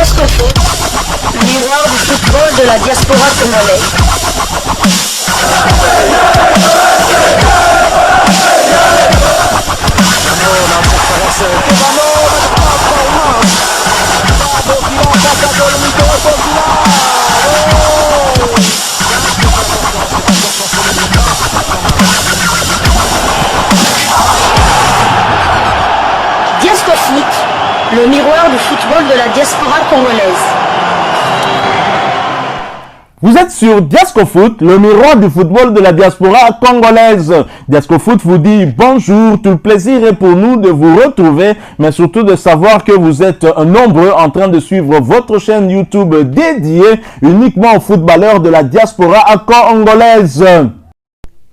Foot, miroir du football de la diaspora congolaise. Foot, le miroir du football de la diaspora congolaise. Vous êtes sur Diasco Foot, le miroir du football de la diaspora congolaise. Diasco Foot vous dit bonjour, tout le plaisir est pour nous de vous retrouver, mais surtout de savoir que vous êtes nombreux en train de suivre votre chaîne YouTube dédiée uniquement aux footballeurs de la diaspora congolaise.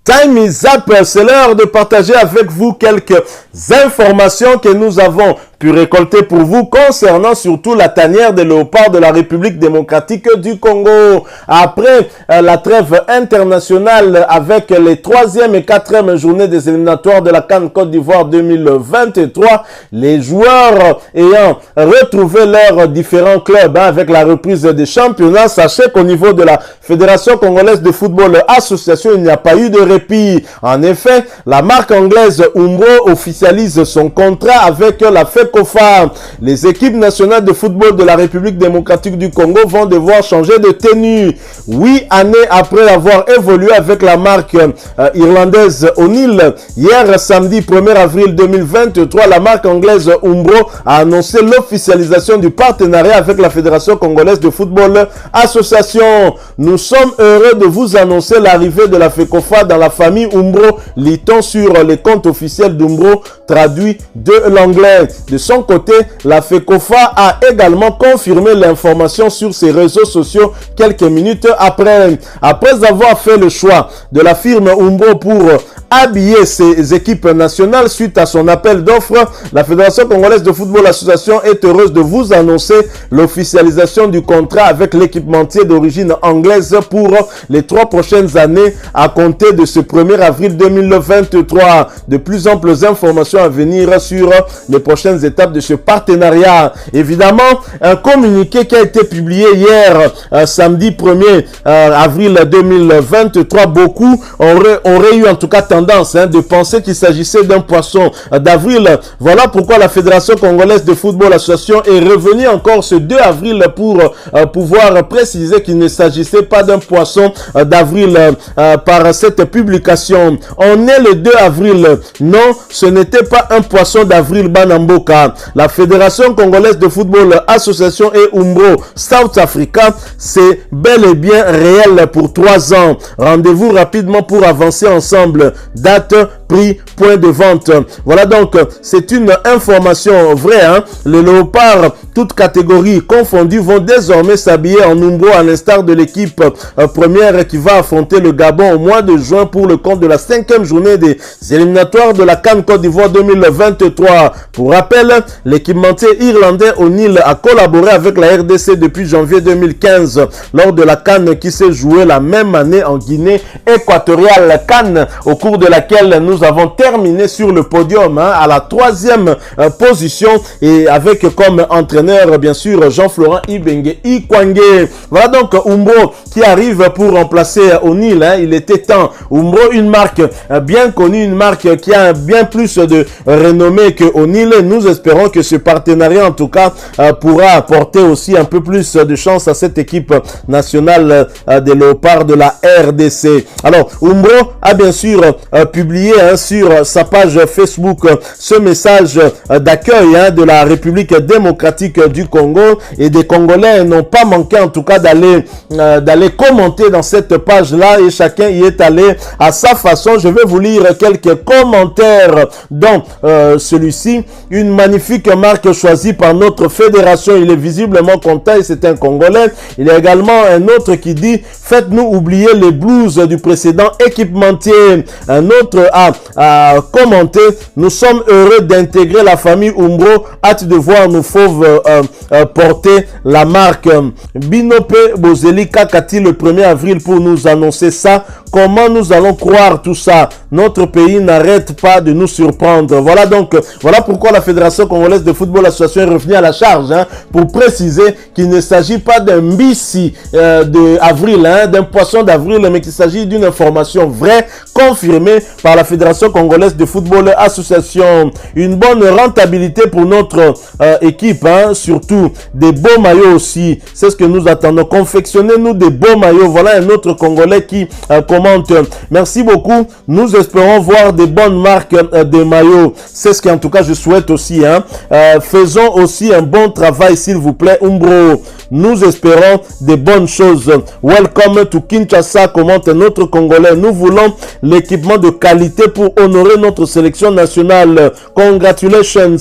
Time is up, c'est l'heure de partager avec vous quelques informations que nous avons pu récolter pour vous concernant surtout la tanière des léopards de la République démocratique du Congo. Après la trêve internationale avec les 3e et 4e journées des éliminatoires de la CAN Côte d'Ivoire 2023, les joueurs ayant retrouvé leurs différents clubs avec la reprise des championnats, sachez qu'au niveau de la Fédération congolaise de football association, il n'y a pas eu de répit. En effet, la marque anglaise Umbro officialise son contrat avec la FECOFA. Les équipes nationales de football de la République démocratique du Congo vont devoir changer de tenue. 8 années après avoir évolué avec la marque irlandaise O'Neill, hier samedi 1er avril 2023, la marque anglaise Umbro a annoncé l'officialisation du partenariat avec la Fédération congolaise de football association. Nous sommes heureux de vous annoncer l'arrivée de la FECOFA dans la famille Umbro, lit-on sur les comptes officiels d'Umbro traduit de l'anglais. De son côté, la FECOFA a également confirmé l'information sur ses réseaux sociaux quelques minutes après. Après avoir fait le choix de la firme Umbro pour habiller ses équipes nationales suite à son appel d'offres, la Fédération congolaise de football association est heureuse de vous annoncer l'officialisation du contrat avec l'équipementier d'origine anglaise pour les 3 prochaines années à compter de ce 1er avril 2023. De plus amples informations à venir sur les prochaines étapes de ce partenariat. Évidemment, un communiqué qui a été publié hier, samedi 1er avril 2023, beaucoup auraient eu en tout cas tendance de penser qu'il s'agissait d'un poisson d'avril. Voilà pourquoi la Fédération congolaise de football association est revenue encore ce 2 avril pour pouvoir préciser qu'il ne s'agissait pas d'un poisson d'avril par cette publication. On est le 2 avril. Non, ce n'était pas un poisson d'avril Banamboka. La Fédération congolaise de football association et Umbro South Africa, c'est bel et bien réel pour 3 ans. Rendez-vous rapidement pour avancer ensemble. Date, prix, point de vente. Voilà donc, c'est une information vraie. Les léopards, toutes catégories confondues, vont désormais s'habiller en Umbro à l'instar de l'équipe première qui va affronter le Gabon au mois de juin pour le compte de la 5e journée des éliminatoires de la CAN Côte d'Ivoire 2023. Pour rappel, l'équipementier irlandais O'Neill a collaboré avec la RDC depuis janvier 2015 lors de la CAN qui s'est jouée la même année en Guinée équatoriale. CAN au cours de laquelle nous avons terminé sur le podium à la 3e position et avec comme entraîneur bien sûr Jean-Florent Ibenge Ikwangé. Voilà donc Umbro qui arrive pour remplacer O'Neill. Il était temps. Umbro, une marque bien connue, une marque qui a bien plus de renommée que O'Neill. Nous espérons que ce partenariat en tout cas pourra apporter aussi un peu plus de chance à cette équipe nationale des léopards de la RDC. Alors Umbro a bien sûr publié sur sa page Facebook ce message d'accueil de la République démocratique du Congo, et des Congolais n'ont pas manqué en tout cas d'aller commenter dans cette page là, et chacun y est allé à sa façon. Je vais vous lire quelques commentaires dont celui-ci: une magnifique marque choisie par notre fédération, il est visiblement content et c'est un Congolais. Il y a également un autre qui dit: faites-nous oublier les blues du précédent équipementier. Un autre a commenté: nous sommes heureux d'intégrer la famille Umbro, hâte de voir nos fauves porter la marque. Binope Bozeli Kakati le 1er avril pour nous annoncer ça. Comment nous allons croire tout ça? notre pays n'arrête pas de nous surprendre. Voilà donc, voilà pourquoi la Fédération congolaise de football association est revenue à la charge pour préciser qu'il ne s'agit pas d'un mbisi d'avril, d'un poisson d'avril, mais qu'il s'agit d'une information vraie, confirmée par la Fédération congolaise de football association. Une bonne rentabilité pour notre équipe, surtout des beaux maillots aussi. C'est ce que nous attendons. Confectionnez-nous des beaux maillots. Voilà un autre Congolais qui commente. Merci beaucoup. Nous espérons voir des bonnes marques de maillots. C'est ce qu'en tout cas je souhaite aussi. Faisons aussi un bon travail, s'il vous plaît, Umbro. Nous espérons des bonnes choses. Welcome to Kinshasa, commente notre Congolais. Nous voulons l'équipement de qualité pour honorer notre sélection nationale. Congratulations.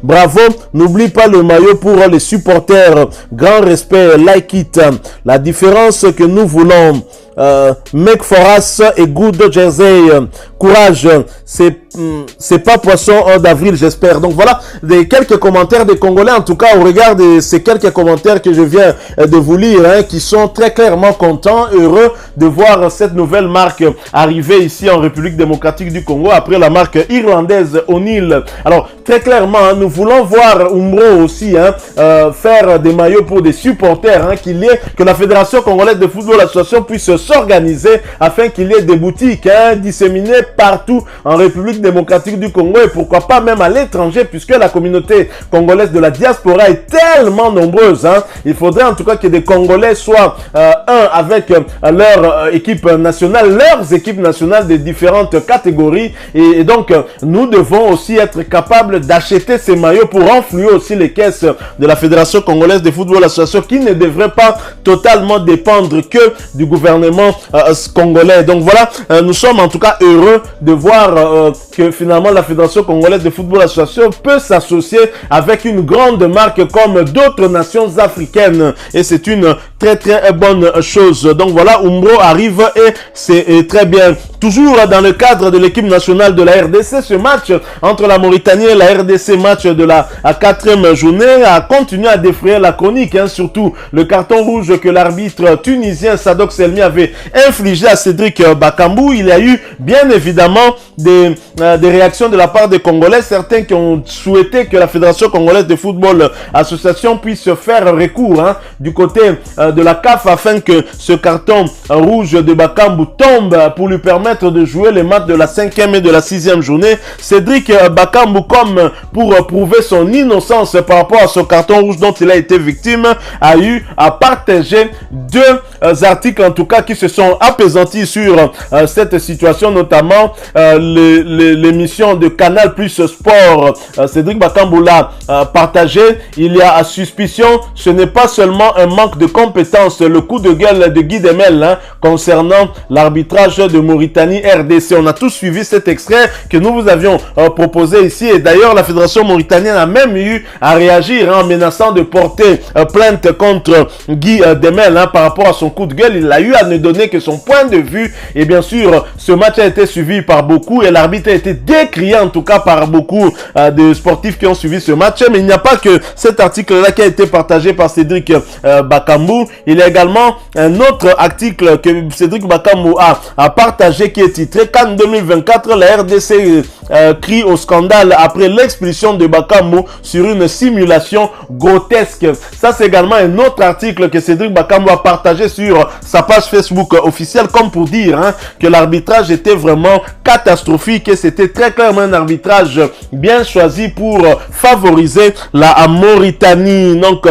Bravo. N'oublie pas le maillot pour les supporters. Grand respect. Like it. La différence que nous voulons. Make for us et good jersey. Courage. C'est pas poisson d'avril, j'espère. Donc voilà quelques commentaires des Congolais, en tout cas au regard de ces quelques commentaires que je viens de vous lire, qui sont très clairement contents, heureux de voir cette nouvelle marque arriver ici en République démocratique du Congo après la marque irlandaise O'Neill. Alors très clairement, nous voulons voir Umbro aussi faire des maillots pour des supporters, que la Fédération congolaise de football association puisse s'organiser afin qu'il y ait des boutiques disséminées partout en République démocratique du Congo et pourquoi pas même à l'étranger, puisque la communauté congolaise de la diaspora est tellement nombreuse. Il faudrait en tout cas que des Congolais soient avec leur équipe nationale, leurs équipes nationales des différentes catégories, et donc nous devons aussi être capables d'acheter ces maillots pour renflouer aussi les caisses de la Fédération congolaise de football association, qui ne devrait pas totalement dépendre que du gouvernement congolais. Donc voilà, nous sommes en tout cas heureux de voir que finalement la Fédération congolaise de football association peut s'associer avec une grande marque comme d'autres nations africaines, et c'est une très très bonne chose. Donc voilà, Umbro arrive et c'est très bien. Toujours dans le cadre de l'équipe nationale de la RDC, ce match entre la Mauritanie et la RDC, match de la 4e journée, a continué à défrayer la chronique, surtout le carton rouge que l'arbitre tunisien Sadok Selmi avait infligé à Cédric Bakambu. Il y a eu bien évidemment des réactions de la part des Congolais, certains qui ont souhaité que la Fédération congolaise de football association puisse faire recours du côté de la CAF afin que ce carton rouge de Bakambu tombe pour lui permettre de jouer les matchs de la 5e et de la 6e journée. Cédric Bakambu, comme pour prouver son innocence par rapport à ce carton rouge dont il a été victime, a eu à partager deux articles en tout cas qui se sont apaisantis sur cette situation, notamment l'émission de Canal Plus Sport. Cédric Bakambu l'a partagé. Il y a à suspicion, ce n'est pas seulement un manque de compétences, le coup de gueule de Guy Demel concernant l'arbitrage de Mauritanie RDC. On a tous suivi cet extrait que nous vous avions proposé ici, et d'ailleurs la Fédération mauritanienne a même eu à réagir en menaçant de porter plainte contre Guy Demel par rapport à son coup de gueule. Il a eu à ne donner que son point de vue, et bien sûr ce match a été suivi par beaucoup et l'arbitre a été décrié en tout cas par beaucoup de sportifs qui ont suivi ce match. Mais il n'y a pas que cet article là qui a été partagé par Cédric Bakambu. Il y a également un autre article que Cédric Bakambu a partagé qui est titré CAN 2024, la RDC crie au scandale après l'expulsion de Bakambu sur une simulation grotesque. Ça c'est également un autre article que Cédric Bakambu a partagé sur sa page Facebook officielle, comme pour dire que l'arbitrage était vraiment catastrophique et c'était très clairement un arbitrage bien choisi pour favoriser la Mauritanie. Donc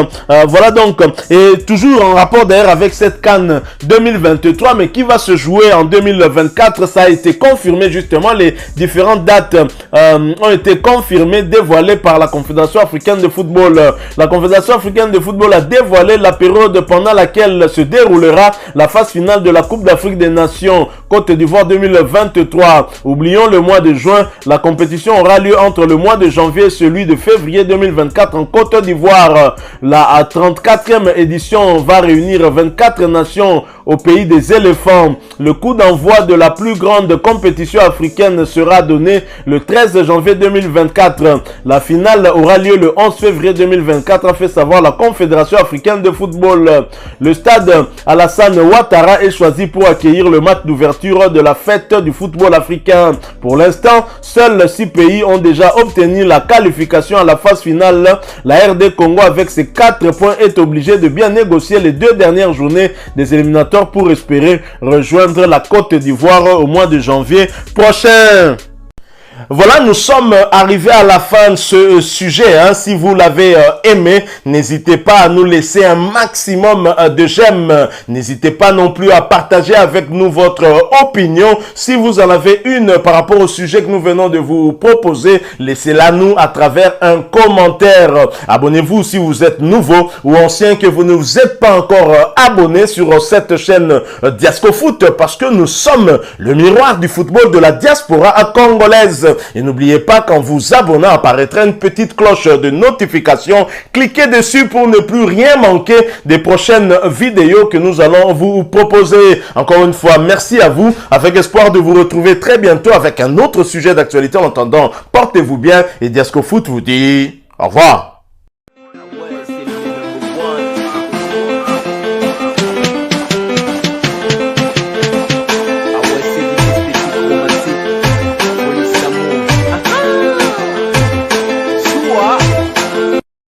voilà donc, et toujours en rapport d'ailleurs avec cette CAN 2023 mais qui va se jouer en 2024. Ça a été confirmé justement, les différentes dates ont été confirmées, dévoilées par la Confédération africaine de football. La Confédération africaine de football a dévoilé la période pendant laquelle se déroulera la phase finale de la Coupe d'Afrique des Nations Côte d'Ivoire 2023. Oublions le mois de juin, la compétition aura lieu entre le mois de janvier et celui de février 2024 en Côte d'Ivoire. La 34e édition va réunir 24 nations au pays des éléphants. Le coup d'envoi de la plus grande compétition africaine sera donné le 13 janvier 2024. La finale aura lieu le 11 février 2024, a fait savoir la Confédération africaine de football. Le stade Alassane Ouattara est choisi pour accueillir le match d'ouverture l'ouverture de la fête du football africain. Pour l'instant, seuls 6 pays ont déjà obtenu la qualification à la phase finale. La RD Congo, avec ses 4 points, est obligée de bien négocier les 2 dernières journées des éliminatoires pour espérer rejoindre la Côte d'Ivoire au mois de janvier prochain. Voilà, nous sommes arrivés à la fin de ce sujet. Si vous l'avez aimé, n'hésitez pas à nous laisser un maximum de j'aime. N'hésitez pas non plus à partager avec nous votre opinion. Si vous en avez une par rapport au sujet que nous venons de vous proposer, laissez-la nous à travers un commentaire. Abonnez-vous si vous êtes nouveau ou ancien, que vous ne vous êtes pas encore abonné sur cette chaîne Diascofoot, parce que nous sommes le miroir du football de la diaspora congolaise. Et n'oubliez pas qu'en vous abonnant apparaîtra une petite cloche de notification. Cliquez dessus pour ne plus rien manquer des prochaines vidéos que nous allons vous proposer. Encore une fois, merci à vous, avec espoir de vous retrouver très bientôt avec un autre sujet d'actualité. En attendant, portez-vous bien et Diascofoot vous dit au revoir.